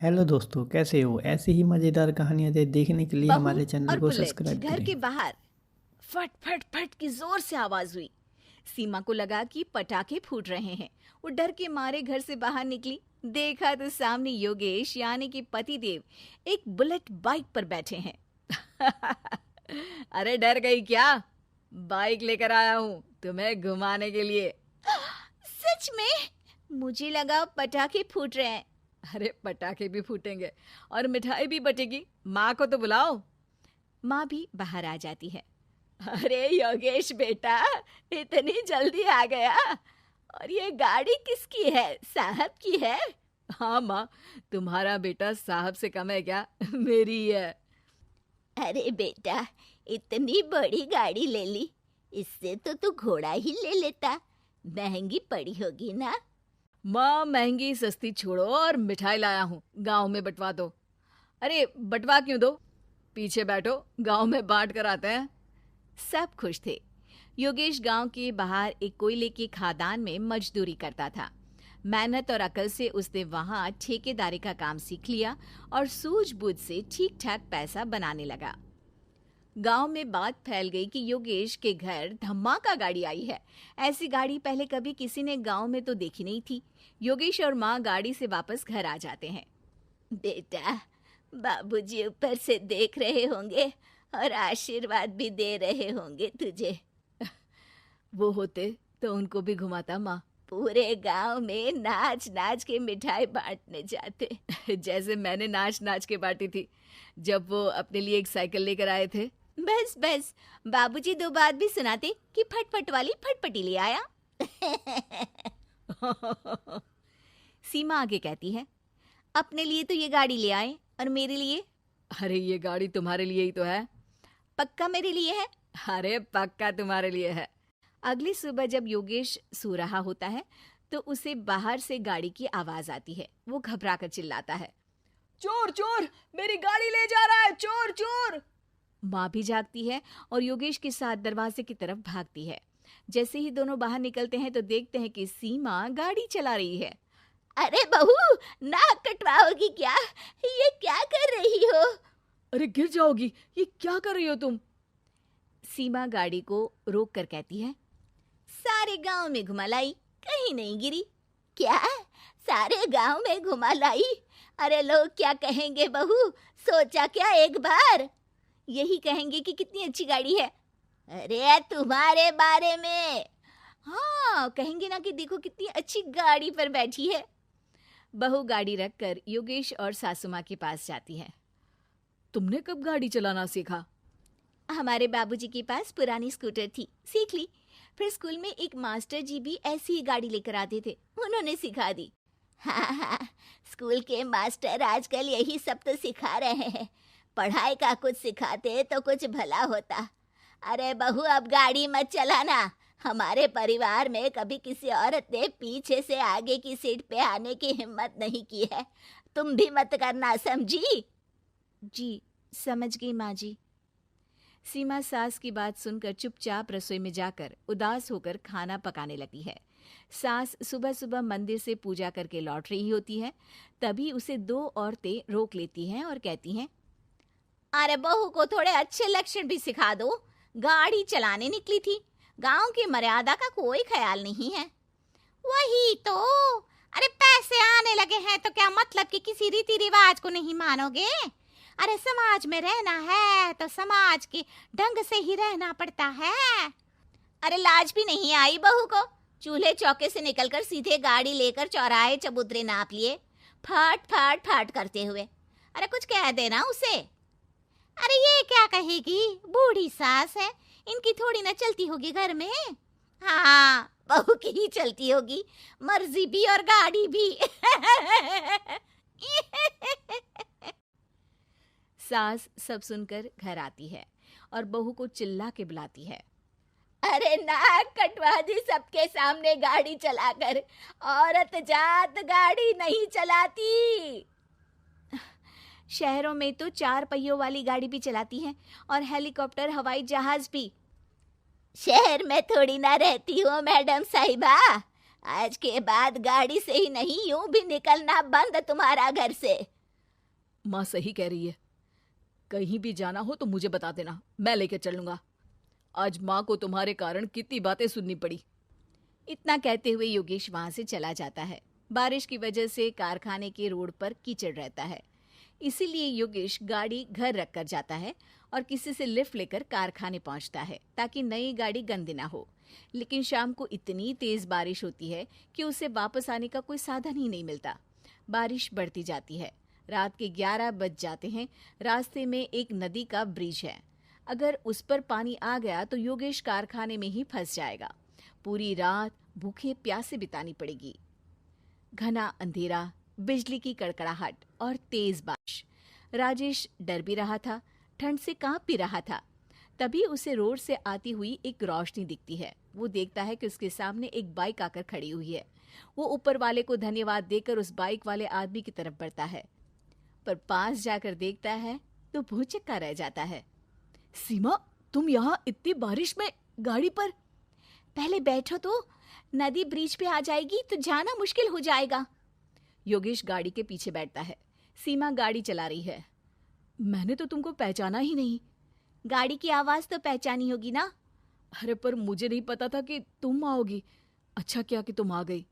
Hello दोस्तों, कैसे हो? ऐसी ही मज़ेदार कहानियाँ देखने के लिए बहू हमारे चैनल और को बुलेट सब्सक्राइब घर करें। के बाहर फट फट फट की जोर से आवाज हुई। सीमा को लगा कि पटाखे फूट रहे हैं। वो डर के मारे घर से बाहर निकली। देखा तो सामने योगेश यानी कि पति देव एक बुलेट बाइक पर बैठे हैं। अरे डर गई क्या? बाइक लेकर आया हूं तुम्हें घुमाने के लिए। सच में? मुझे लगा पटाखे फूट रहे हैं। अरे पटाखे भी फूटेंगे और मिठाई भी बटेगी। माँ को तो बुलाओ। माँ भी बाहर आ जाती है। अरे योगेश बेटा, इतनी जल्दी आ गया? और ये गाड़ी किसकी है? साहब की है? हाँ माँ, तुम्हारा बेटा साहब से कम है क्या? मेरी ही है। अरे बेटा, इतनी बड़ी गाड़ी ले ली। इससे तो तू घोड़ा ही ले लेता। महंगी पड़ी होगी ना। माँ महंगी सस्ती छोड़ो और मिठाई लाया हूँ, गांव में बंटवा दो। अरे बंटवा क्यों दो? पीछे बैठो, गांव में बांट कर आते हैं। सब खुश थे। योगेश गांव के बाहर एक कोयले की खदान में मजदूरी करता था। मेहनत और अकल से उसने वहां ठेकेदारी का काम सीख लिया और सूझबूझ से ठीक ठाक पैसा बनाने लगा। गांव में बात फैल गई कि योगेश के घर धमाका गाड़ी आई है। ऐसी गाड़ी पहले कभी किसी ने गांव में तो देखी नहीं थी। योगेश और माँ गाड़ी से वापस घर आ जाते हैं। बेटा, बाबूजी ऊपर से देख रहे होंगे और आशीर्वाद भी दे रहे होंगे तुझे। वो होते तो उनको भी घुमाता माँ। पूरे गांव में नाच नाच के मिठाई बांटने जाते। जैसे मैंने नाच नाच के बांटी थी जब वो अपने लिए एक साइकिल लेकर आए थे। बस बस, बाबूजी दो बात भी सुनाते कि फटफट वाली फटफटी ले आया। सीमा आगे कहती है, अपने लिए तो ये गाड़ी ले आए और मेरे लिए? अरे ये गाड़ी तुम्हारे लिए ही तो है। पक्का मेरे लिए है? अरे पक्का तुम्हारे लिए है। अगली सुबह जब योगेश सो रहा होता है तो उसे बाहर से गाड़ी की आवाज आती है। वो घबरा कर चिल्लाता है, चोर चोर, मेरी गाड़ी ले जा रहा है, चोर चोर। माँ भी जागती है और योगेश के साथ दरवाजे की तरफ भागती है। जैसे ही दोनों बाहर निकलते हैं तो देखते हैं कि सीमा गाड़ी चला रही है। अरे बहू, नाक कटवाओगी क्या? ये क्या कर रही हो? अरे गिर जाओगी, ये क्या कर रही हो तुम? सीमा गाड़ी को रोक कर कहती है, सारे गांव में घुमा लाई, कहीं नहीं गिरी। क्या? सारे गांव में घुमा लाई? अरे लोग क्या कहेंगे बहू? सोचा क्या एक बार? यही कहेंगे कि कितनी अच्छी गाड़ी है। अरे तुम्हारे बारे में। हाँ कहेंगे ना कि देखो कितनी अच्छी गाड़ी पर बैठी है। बहू गाड़ी रखकर योगेश और सासू माँ के पास जाती है। तुमने कब गाड़ी चलाना सीखा? हमारे बाबूजी के पास पुरानी स्कूटर थी, सीख ली। फिर स्कूल में एक मास्टर जी भी ऐसी ही गाड़ी लेकर आते थे, उन्होंने सिखा दी। हाँ हाँ, स्कूल के मास्टर आजकल यही सब तो सिखा रहे हैं। पढ़ाई का कुछ सिखाते तो कुछ भला होता। अरे बहू, अब गाड़ी मत चलाना। हमारे परिवार में कभी किसी औरत ने पीछे से आगे की सीट पे आने की हिम्मत नहीं की है। तुम भी मत करना, समझी? जी समझ गई माँ जी। सीमा सास की बात सुनकर चुपचाप रसोई में जाकर उदास होकर खाना पकाने लगती है। सास सुबह सुबह मंदिर से पूजा करके लौट रही होती है। तभी उसे दो औरतें रोक लेती हैं और कहती हैं, अरे बहू को थोड़े अच्छे लक्षण भी सिखा दो। गाड़ी चलाने निकली थी, गांव की मर्यादा का कोई ख्याल नहीं है। वही तो। अरे पैसे आने लगे हैं तो क्या मतलब कि किसी रीति रिवाज को नहीं मानोगे? अरे समाज में रहना है तो समाज के ढंग से ही रहना पड़ता है। अरे लाज भी नहीं आई बहू को? चूल्हे चौके से निकलकर सीधे गाड़ी लेकर चौराहे चबूतरे नाप लिए, फट फट फट करते हुए। अरे कुछ कह देना उसे। अरे ये क्या कहेगी? बूढ़ी सास है, इनकी थोड़ी ना चलती होगी घर में। हाँ, बहू की ही चलती होगी, मर्जी भी और गाड़ी भी। सास सब सुनकर घर आती है और बहू को चिल्ला के बुलाती है, अरे नाक कटवा दी सबके सामने गाड़ी चलाकर। औरत जात गाड़ी नहीं चलाती। शहरों में तो 4 पहियों वाली गाड़ी भी चलाती हैं और हेलीकॉप्टर, हवाई जहाज भी। शहर में थोड़ी ना रहती हो मैडम साहिबा। आज के बाद गाड़ी से ही नहीं, यूं भी निकलना बंद तुम्हारा घर से। माँ सही कह रही है। कहीं भी जाना हो तो मुझे बता देना, मैं लेकर चलूंगा। आज माँ को तुम्हारे कारण कितनी बातें सुननी पड़ी। इतना कहते हुए योगेश वहां से चला जाता है। बारिश की वजह से कारखाने के रोड पर कीचड़ रहता है, इसीलिए योगेश गाड़ी घर रख कर जाता है और किसी से लिफ्ट लेकर कारखाने पहुंचता है ताकि नई गाड़ी गंदी ना हो। लेकिन शाम को इतनी तेज बारिश होती है कि उसे वापस आने का कोई साधन ही नहीं मिलता। बारिश बढ़ती जाती है। रात के 11 बज जाते हैं। रास्ते में एक नदी का ब्रिज है। अगर उस पर पानी आ गया तो योगेश कारखाने में ही फंस जाएगा। पूरी रात भूखे प्यासे बितानी पड़ेगी। घना अंधेरा, बिजली की कड़कड़ाहट और तेज बारिश। राजेश डर भी रहा था, ठंड से कांप भी रहा था। तभी उसे रोड से आती हुई एक रोशनी दिखती है। वो देखता है कि उसके सामने एक बाइक आकर खड़ी हुई है। वो ऊपर वाले को धन्यवाद देकर उस बाइक वाले आदमी की तरफ बढ़ता है, पर पास जाकर देखता है तो भौचक्का रह जाता है। सीमा, तुम यहाँ इतनी बारिश में गाड़ी पर? पहले बैठो तो, नदी ब्रिज पे आ जाएगी तो जाना मुश्किल हो जाएगा। योगेश गाड़ी के पीछे बैठता है। सीमा गाड़ी चला रही है। मैंने तो तुमको पहचाना ही नहीं। गाड़ी की आवाज तो पहचानी होगी ना। अरे पर मुझे नहीं पता था कि तुम आओगी। अच्छा किया कि तुम आ गई।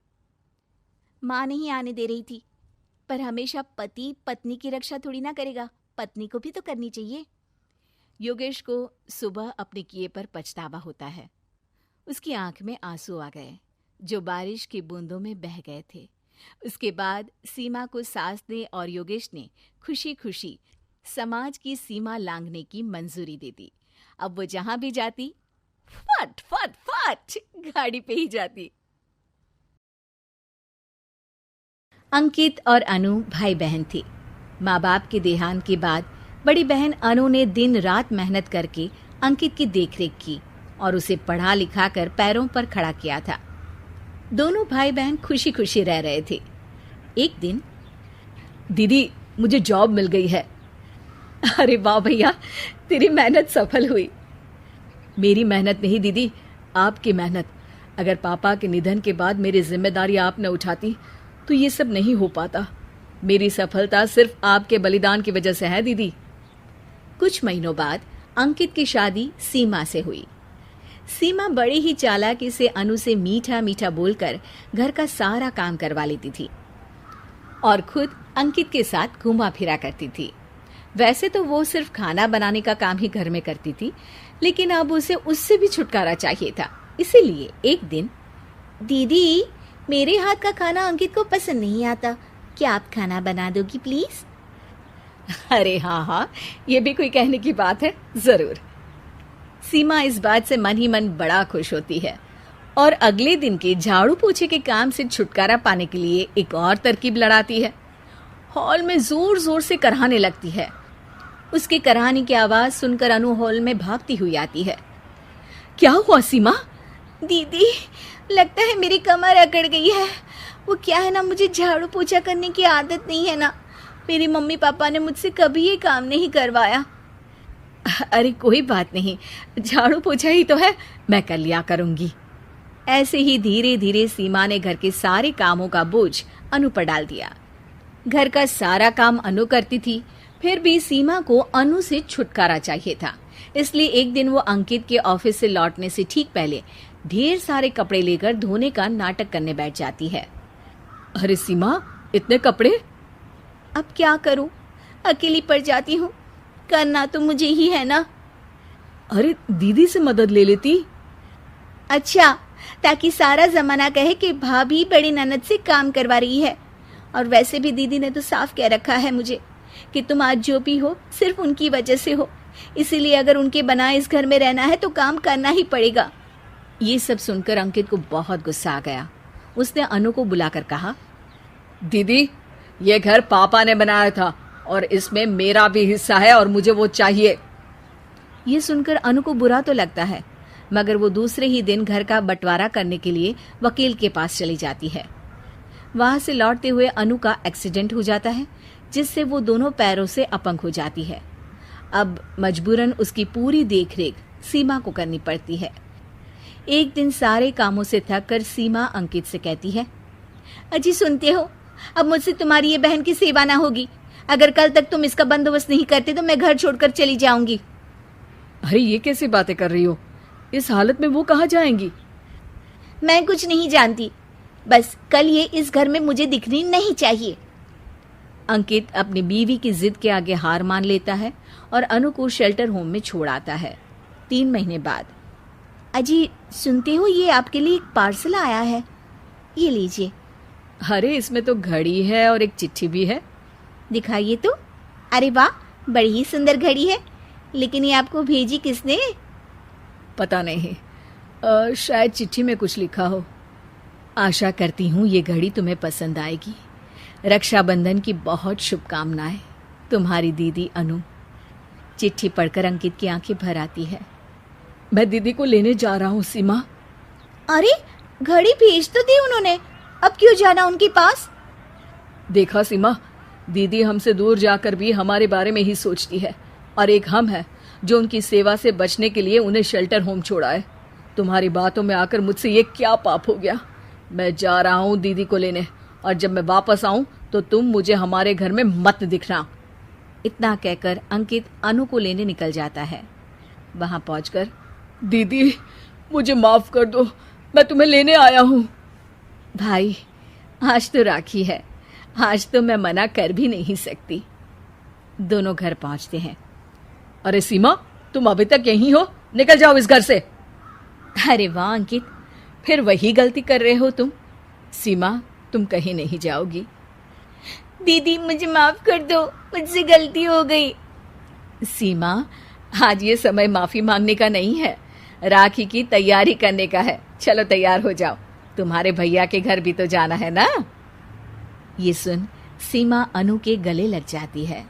माँ नहीं आने दे रही थी, पर हमेशा पति पत्नी की रक्षा थोड़ी ना करेगा, पत्नी को भी तो करनी चाहिए। योगेश को सुबह अपने किए पर पछतावा होता है। उसकी आंख में आंसू आ गए जो बारिश की बूंदों में बह गए थे। उसके बाद सीमा को सास ने और योगेश ने खुशी खुशी समाज की सीमा लांघने की मंजूरी दे दी। अब वो जहां भी जाती फट फट फट गाड़ी पे ही जाती। अंकित और अनु भाई बहन थे। माँ बाप के देहांत के बाद बड़ी बहन अनु ने दिन रात मेहनत करके अंकित की देखरेख की और उसे पढ़ा लिखा कर पैरों पर खड़ा किया था। दोनों भाई बहन खुशी खुशी रह रहे थे। एक दिन, दीदी मुझे जॉब मिल गई है। अरे वाह भैया, तेरी मेहनत सफल हुई। मेरी मेहनत नहीं दीदी, आपकी मेहनत। अगर पापा के निधन के बाद मेरी जिम्मेदारी आप न उठाती तो ये सब नहीं हो पाता। मेरी सफलता सिर्फ आपके बलिदान की वजह से है दीदी। कुछ महीनों बाद अंकित की शादी सीमा से हुई। सीमा बड़ी ही चालाकी से अनु से मीठा मीठा बोलकर घर का सारा काम करवा लेती थी और खुद अंकित के साथ घूमा फिरा करती थी। वैसे तो वो सिर्फ खाना बनाने का काम ही घर में करती थी, लेकिन अब उसे उससे भी छुटकारा चाहिए था। इसीलिए एक दिन, दीदी मेरे हाथ का खाना अंकित को पसंद नहीं आता, क्या आप खाना बना दोगी प्लीज? अरे हाँ हाँ, ये भी कोई कहने की बात है, जरूर। सीमा इस बात से मन ही मन बड़ा खुश होती है और अगले दिन के झाड़ू पोछे के काम से छुटकारा पाने के लिए एक और तरकीब लड़ाती है। हॉल में जोर जोर से कराहने लगती है। उसके कराहने की आवाज सुनकर अनु हॉल में भागती हुई आती है। क्या हुआ सीमा? दीदी लगता है मेरी कमर अकड़ गई है। वो क्या है ना, मुझे झाड़ू पोछा करने की आदत नहीं है ना। मेरी मम्मी पापा ने मुझसे कभी ये काम नहीं करवाया। अरे कोई बात नहीं, झाड़ू पोछा ही तो है, मैं कर लिया करूंगी। ऐसे ही धीरे धीरे सीमा ने घर के सारे कामों का बोझ अनु पर डाल दिया। घर का सारा काम अनु करती थी, फिर भी सीमा को अनु से छुटकारा चाहिए था। इसलिए एक दिन वो अंकित के ऑफिस से लौटने से ठीक पहले ढेर सारे कपड़े लेकर धोने का नाटक करने बैठ जाती है। अरे सीमा, इतने कपड़े? अब क्या करूं, अकेली पड़ जाती हूँ, करना तो मुझे ही है ना। अरे दीदी से मदद ले लेती। अच्छा, ताकि सारा जमाना कहे कि भाभी बड़ी ननद से काम करवा रही है। और वैसे भी दीदी ने तो साफ कह रखा है मुझे कि तुम आज जो भी हो सिर्फ उनकी वजह से हो, इसीलिए अगर उनके बनाए इस घर में रहना है तो काम करना ही पड़ेगा। ये सब सुनकर अंकित को बहुत गुस्सा आ गया। उसने अनु को बुलाकर कहा, दीदी ये घर पापा ने बनाया था और इसमें मेरा भी हिस्सा है और मुझे वो चाहिए। ये सुनकर अनु को बुरा तो लगता है, मगर वो दूसरे ही दिन घर का बंटवारा करने के लिए वकील के पास चली जाती है। वहां से लौटते हुए अनु का एक्सीडेंट हो जाता है, जिससे वो दोनों पैरों से अपंग हो जाती है। अब मजबूरन उसकी पूरी देखरेख सीमा को करनी पड़ती है। एक दिन सारे कामों से थक कर सीमा अंकित से कहती है, अजी सुनते हो, अब मुझसे तुम्हारी ये बहन की सेवा ना होगी। अगर कल तक तुम इसका बंदोबस्त नहीं करते तो मैं घर छोड़कर चली जाऊंगी। अरे ये कैसी बातें कर रही हो? इस हालत में वो कहाँ जाएंगी? मैं कुछ नहीं जानती, बस कल ये इस घर में मुझे दिखनी नहीं चाहिए। अंकित अपनी बीवी की जिद के आगे हार मान लेता है और अनु को शेल्टर होम में छोड़ आता है। 3 महीने बाद। अजी सुनते हो, ये आपके लिए एक पार्सल आया है, ये लीजिए। अरे इसमें तो घड़ी है और एक चिट्ठी भी है। दिखाइए तो। अरे वाह, बड़ी ही सुंदर घड़ी है, लेकिन ये आपको भेजी किसने? पता नहीं, शायद चिट्ठी में कुछ लिखा हो। आशा करती हूँ ये घड़ी तुम्हें पसंद आएगी। रक्षाबंधन की बहुत शुभकामनाएं, तुम्हारी दीदी अनु। चिट्ठी पढ़कर अंकित की आंखें भर आती है। मैं दीदी को लेने जा रहा हूँ सीमा। अरे घड़ी भेज तो दी उन्होंने, अब क्यों जाना उनके पास? देखा सीमा, दीदी हमसे दूर जाकर भी हमारे बारे में ही सोचती है, और एक हम है जो उनकी सेवा से बचने के लिए उन्हें शेल्टर होम छोड़ा है। तुम्हारी बातों में आकर मुझसे ये क्या पाप हो गया? मैं जा रहा हूँ दीदी को लेने, और जब मैं वापस आऊं तो तुम मुझे हमारे घर में मत दिखना। इतना कहकर अंकित अनु को लेने निकल जाता है। वहां पहुंचकर, दीदी मुझे माफ कर दो, मैं तुम्हें लेने आया हूँ। भाई आज तो राखी है, आज तो मैं मना कर भी नहीं सकती। दोनों घर पहुंचते हैं। अरे सीमा, तुम अभी तक यहीं हो? निकल जाओ इस घर से। अरे वाह अंकित, फिर वही गलती कर रहे हो तुम। सीमा, तुम कहीं नहीं जाओगी। दीदी मुझे माफ कर दो, मुझसे गलती हो गई। सीमा, आज ये समय माफी मांगने का नहीं है, राखी की तैयारी करने का है। चलो तैयार हो जाओ, तुम्हारे भैया के घर भी तो जाना है ना। ये सुन सीमा अनु के गले लग जाती है।